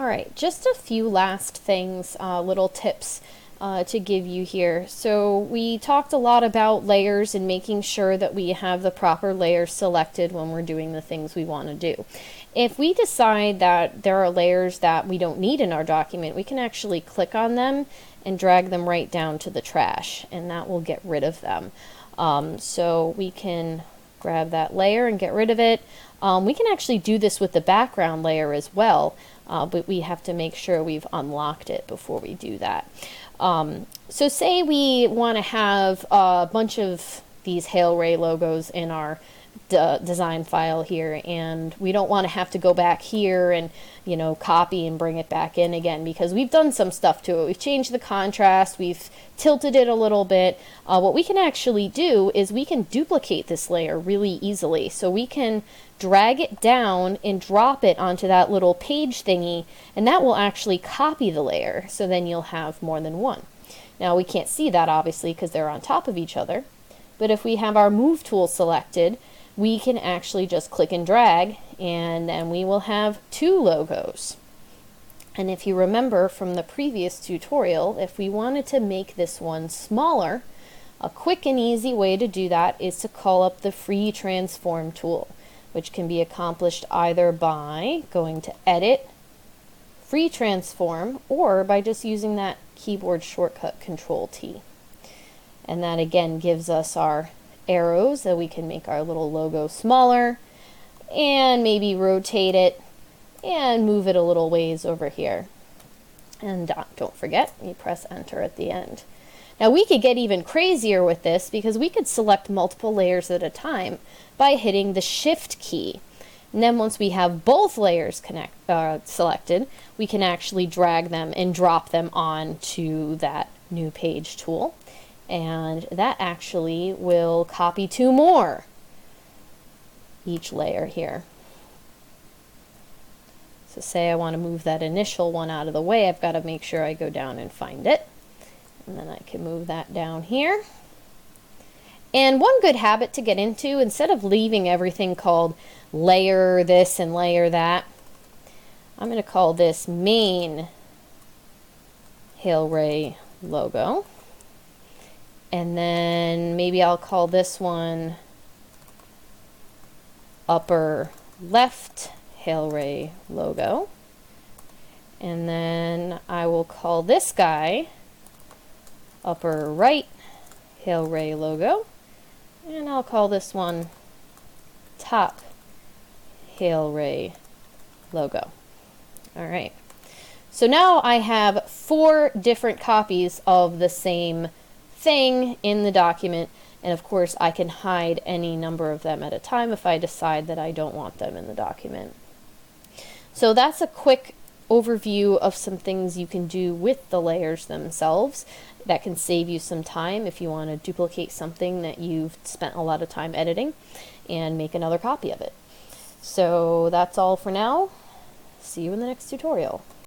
right, just a few last things, little tips to give you here. So we talked a lot about layers and making sure that we have the proper layers selected when we're doing the things we want to do. If we decide that there are layers that we don't need in our document, we can actually click on them and drag them right down to the trash, and that will get rid of them. So we can grab that layer and get rid of it. We can actually do this with the background layer as well, but we have to make sure we've unlocked it before we do that. So say we want to have a bunch of these Hailray logos in our design file here, and we don't want to have to go back here and copy and bring it back in again, because we've done some stuff to it. We've changed the contrast, we've tilted it a little bit. What we can actually do is we can duplicate this layer really easily. So we can drag it down and drop it onto that little page thingy, and that will actually copy the layer, so then you'll have more than one. Now we can't see that obviously because they're on top of each other, but if we have our move tool selected, we can actually just click and drag, and then we will have two logos. And if you remember from the previous tutorial, if we wanted to make this one smaller, a quick and easy way to do that is to call up the free transform tool, which can be accomplished either by going to Edit, Free Transform, or by just using that keyboard shortcut Control T. And that again gives us our arrows that we can make our little logo smaller, and maybe rotate it and move it a little ways over here. And don't forget, you press enter at the end. Now we could get even crazier with this, because we could select multiple layers at a time by hitting the Shift key. And then once we have both layers selected, we can actually drag them and drop them onto that new page tool. And that actually will copy two more each layer here. So say I want to move that initial one out of the way, I've got to make sure I go down and find it. And then I can move that down here. And one good habit to get into, instead of leaving everything called layer this and layer that, I'm going to call this main Hailray logo. And then maybe I'll call this one upper left Hailray logo. And then I will call this guy upper right Hailray logo. And I'll call this one top Hailray logo. All right. So now I have 4 different copies of the same thing in the document, and of course I can hide any number of them at a time if I decide that I don't want them in the document. So that's a quick overview of some things you can do with the layers themselves that can save you some time if you want to duplicate something that you've spent a lot of time editing and make another copy of it. So that's all for now. See you in the next tutorial.